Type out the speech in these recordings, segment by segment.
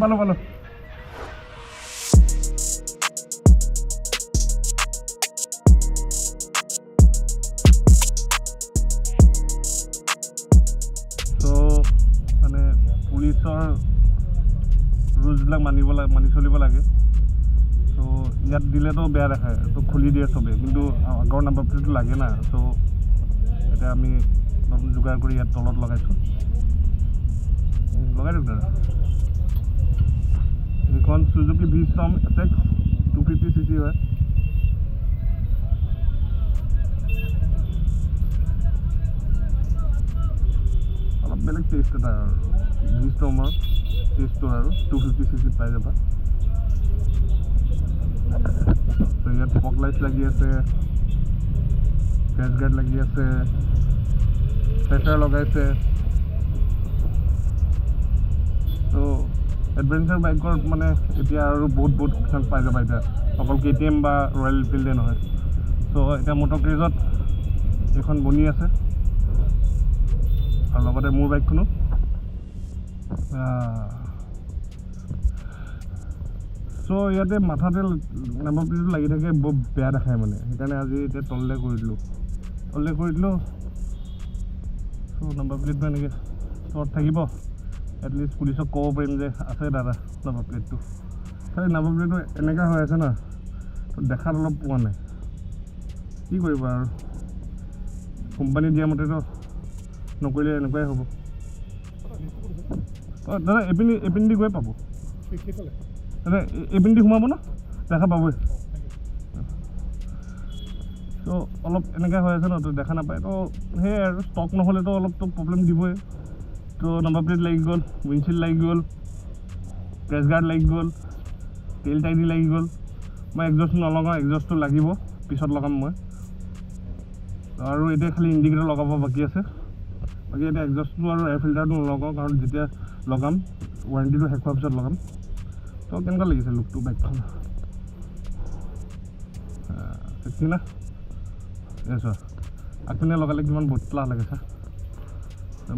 পালো মানে পুলিচৰ ৰুলছবিলাক মানি চলিব লাগে তো ইয়াত দিলেতো বেয়া দেখায় তো খুলি দিয়ে চবে কিন্তু আগৰ নাম্বাৰ প্লেটটো লাগে না তো এতিয়া আমি নতুন যোগাৰ কৰি ইয়াত তলত লগাইছোঁ লগাই দিওঁ দাদা এইখন সুজুকি ভিষ্ট্ৰম এটেক্স 250cc হয় অলপ বেলেগ টেষ্ট এটা আৰু ভিষ্ট্ৰমৰ টেষ্টটো আৰু 250cc পাই যাবা তো ইয়াত ফগ লাইট লাগি আছে ক্ৰেছ গাৰ্ড লাগি আছে প্ৰেছাৰ লগাইছে তো এডভেঞ্চাৰ বাইকৰ মানে এতিয়া আৰু বহুত অপশ্যন পাই যাবা এতিয়া অকল KTM বা ৰয়েল এনফিল্ডে নহয় তো এতিয়া মটৰ ক্ৰেজত এইখন বনি আছে আৰু লগতে মোৰ বাইকখনো চ' ইয়াতে মাথাতে নাম্বাৰ প্লেটটো লাগি থাকে বৰ বেয়া দেখায় মানে সেইকাৰণে আজি এতিয়া তললৈ কৰি দিলোঁ চ' নাম্বাৰ প্লেটটো এনেকৈ তলত থাকিব এটলিষ্ট পুলিচক ক'ব পাৰিম যে আছে দাদা নাম্বাৰ প্লেটটো খালি নাম্বাৰ প্লেটটো এনেকুৱা হৈ আছে না তো দেখাত অলপ পোৱা নাই কি কৰিব আৰু কোম্পানী দিয়া মতেতো নকৰিলে এনেকুৱাই হ'ব অঁ দাদা এপিন দি গৈ পাব দাদা এপিন দি সোমাব ন দেখা পাবই তো অলপ এনেকৈ হৈ আছে ন তো দেখা নাপায় তো সেয়াই আৰু ষ্টক নহ'লেতো অলপতো প্ৰব্লেম দিবই তো নাম্বাৰ প্লেট লাগি গ'ল উইণ্ডশ্বিল্ড লাগি গ'ল ক্ৰেছ গাৰ্ড লাগি গ'ল তেল টাইডি লাগি গ'ল মই এক্সজষ্ট নলগাওঁ এক্সজষ্টটো লাগিব পিছত লগাম মই আৰু এতিয়া খালি ইণ্ডিকেটৰ লগাব বাকী আছে বাকী এতিয়া এক্সজষ্টটো আৰু এয়াৰ ফিল্টাৰটো নলগাওঁ কাৰণ যেতিয়া লগাম ৱাৰেণ্টিটো শেষ হোৱাৰ পিছত লগাম তো কেনেকুৱা লাগিছে লুকটো বাইকখন চেক্সি না এই চোৱা আগপিনে লগালে কিমান বটলা লাগে চা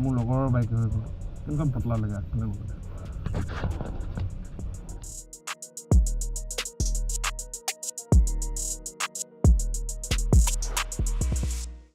মোৰ লগৰৰ বাইক হৈ গ'ল কেনেকুৱা বটলা লাগে আগপিনে লগালে